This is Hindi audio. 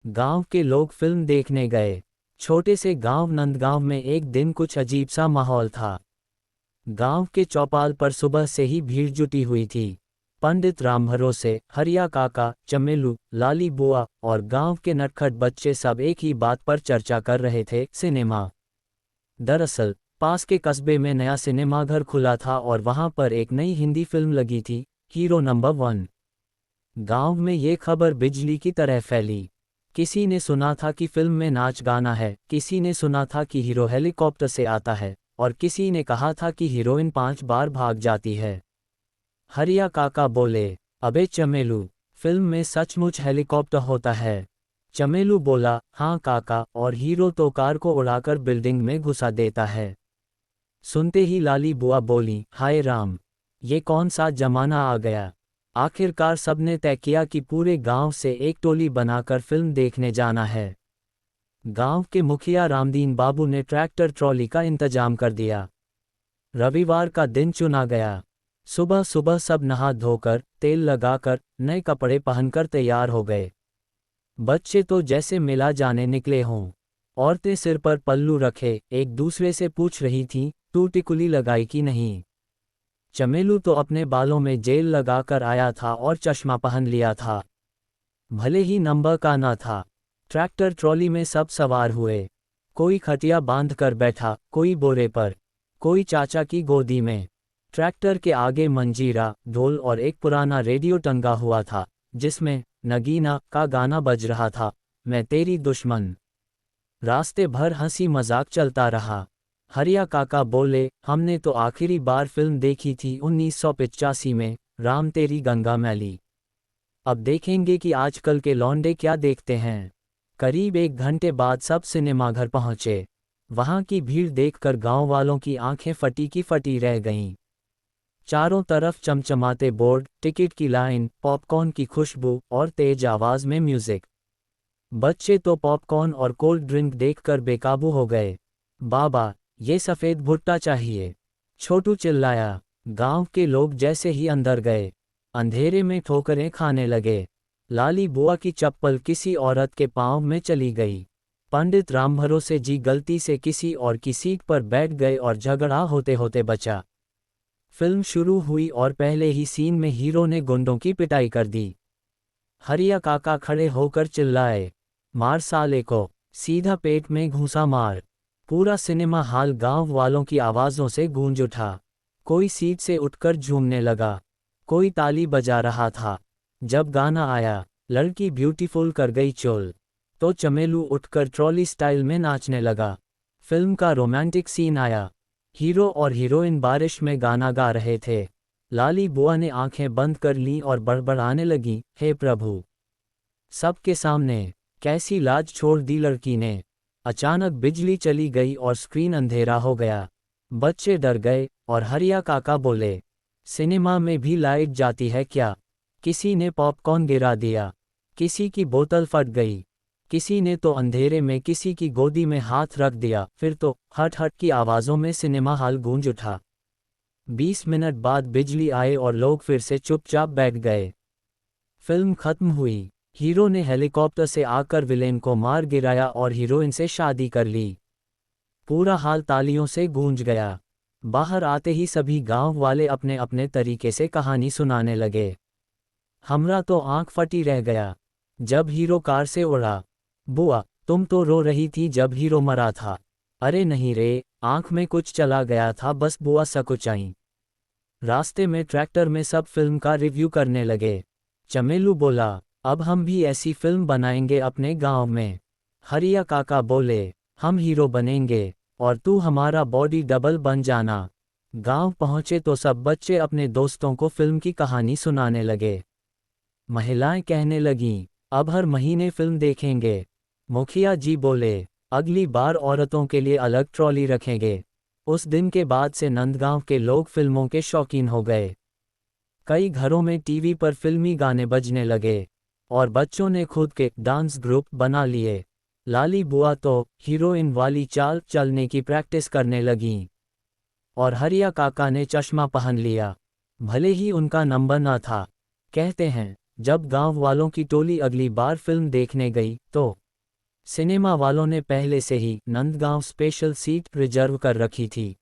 गांव के लोग फिल्म देखने गए। छोटे से गांव नंदगांव में एक दिन कुछ अजीब सा माहौल था। गांव के चौपाल पर सुबह से ही भीड़ जुटी हुई थी। पंडित राम भरोसे, हरिया काका, चमेलू, लाली बुआ और गांव के नटखट बच्चे सब एक ही बात पर चर्चा कर रहे थे, सिनेमा। दरअसल पास के कस्बे में नया सिनेमाघर खुला था और वहां पर एक नई हिंदी फिल्म लगी थी, हीरो नंबर 1। गांव में ये खबर बिजली की तरह फैली। किसी ने सुना था कि फिल्म में नाच गाना है, किसी ने सुना था कि हीरो हेलीकॉप्टर से आता है, और किसी ने कहा था कि हीरोइन 5 बार भाग जाती है। हरिया काका बोले, अबे चमेलू, फिल्म में सचमुच हेलीकॉप्टर होता है? चमेलू बोला, हाँ काका, और हीरो तो कार को उड़ाकर बिल्डिंग में घुसा देता है। सुनते ही लाली बुआ बोली, हाय राम, ये कौन सा जमाना आ गया। आखिरकार सबने तय किया कि पूरे गांव से एक टोली बनाकर फिल्म देखने जाना है। गांव के मुखिया रामदीन बाबू ने ट्रैक्टर ट्रॉली का इंतजाम कर दिया। रविवार का दिन चुना गया। सुबह सुबह सब नहा धोकर, तेल लगाकर, नए कपड़े पहनकर तैयार हो गए। बच्चे तो जैसे मेला जाने निकले हों। औरतें सिर पर पल्लू रखे एक दूसरे से पूछ रही थीं, तू टिकुली लगाई कि नहीं। चमेलू तो अपने बालों में जेल लगाकर आया था और चश्मा पहन लिया था। भले ही नंबर का ना था। ट्रैक्टर ट्रॉली में सब सवार हुए। कोई खटिया बांध कर बैठा, कोई बोरे पर, कोई चाचा की गोदी में। ट्रैक्टर के आगे मंजीरा, ढोल और एक पुराना रेडियो टंगा हुआ था, जिसमें नगीना का गाना बज रहा था, मैं तेरी दुश्मन। रास्ते भर हंसी मजाक चलता रहा। हरिया काका बोले, हमने तो आखिरी बार फिल्म देखी थी 1985 में, राम तेरी गंगा मैली। अब देखेंगे कि आजकल के लौंडे क्या देखते हैं। करीब 1 घंटे बाद सब सिनेमाघर पहुंचे। वहां की भीड़ देखकर गांव वालों की आंखें फटी की फटी रह गईं। चारों तरफ चमचमाते बोर्ड, टिकट की लाइन, पॉपकॉर्न की खुशबू और तेज आवाज में म्यूजिक। बच्चे तो पॉपकॉर्न और कोल्ड ड्रिंक देखकर बेकाबू हो गए। बाबा, ये सफ़ेद भुट्टा चाहिए, छोटू चिल्लाया। गांव के लोग जैसे ही अंदर गए, अंधेरे में ठोकरें खाने लगे। लाली बुआ की चप्पल किसी औरत के पांव में चली गई। पंडित राम भरोसे जी गलती से किसी और की सीट पर बैठ गए और झगड़ा होते होते बचा। फिल्म शुरू हुई और पहले ही सीन में हीरो ने गुंडों की पिटाई कर दी। हरिया काका खड़े होकर चिल्लाए, मार साले को, सीधा पेट में घूंसा मार। पूरा सिनेमा हॉल गांव वालों की आवाज़ों से गूंज उठा। कोई सीट से उठकर झूमने लगा, कोई ताली बजा रहा था। जब गाना आया, लड़की ब्यूटीफुल कर गई चोल, तो चमेलू उठकर ट्रॉली स्टाइल में नाचने लगा। फिल्म का रोमांटिक सीन आया। हीरो और हीरोइन बारिश में गाना गा रहे थे। लाली बुआ ने आंखें बंद कर लीं और बड़बड़ाने लगी, हे प्रभु, सबके सामने कैसी लाज छोड़ दी लड़की ने। अचानक बिजली चली गई और स्क्रीन अंधेरा हो गया। बच्चे डर गए और हरिया काका बोले, सिनेमा में भी लाइट जाती है क्या? किसी ने पॉपकॉर्न गिरा दिया, किसी की बोतल फट गई, किसी ने तो अंधेरे में किसी की गोदी में हाथ रख दिया। फिर तो हट हट की आवाज़ों में सिनेमा हॉल गूंज उठा। 20 मिनट बाद बिजली आए और लोग फिर से चुपचाप बैठ गए। फिल्म खत्म हुई। हीरो ने हेलीकॉप्टर से आकर विलेन को मार गिराया और हीरोइन से शादी कर ली। पूरा हाल तालियों से गूंज गया। बाहर आते ही सभी गांव वाले अपने अपने तरीके से कहानी सुनाने लगे। हमरा तो आंख फटी रह गया जब हीरो कार से उड़ा। बुआ, तुम तो रो रही थी जब हीरो मरा था। अरे नहीं रे, आंख में कुछ चला गया था बस, बुआ सकुचाई। रास्ते में ट्रैक्टर में सब फिल्म का रिव्यू करने लगे। चमेलू बोला, अब हम भी ऐसी फिल्म बनाएंगे अपने गांव में। हरिया काका बोले, हम हीरो बनेंगे और तू हमारा बॉडी डबल बन जाना। गांव पहुंचे तो सब बच्चे अपने दोस्तों को फिल्म की कहानी सुनाने लगे। महिलाएं कहने लगीं, अब हर महीने फिल्म देखेंगे। मुखिया जी बोले, अगली बार औरतों के लिए अलग ट्रॉली रखेंगे। उस दिन के बाद से नंदगांव के लोग फिल्मों के शौकीन हो गए। कई घरों में टीवी पर फिल्मी गाने बजने लगे और बच्चों ने खुद के डांस ग्रुप बना लिए। लाली बुआ तो हीरोइन वाली चाल चलने की प्रैक्टिस करने लगीं और हरिया काका ने चश्मा पहन लिया, भले ही उनका नंबर न था। कहते हैं, जब गांव वालों की टोली अगली बार फिल्म देखने गई तो सिनेमा वालों ने पहले से ही नंदगांव स्पेशल सीट रिजर्व कर रखी थी।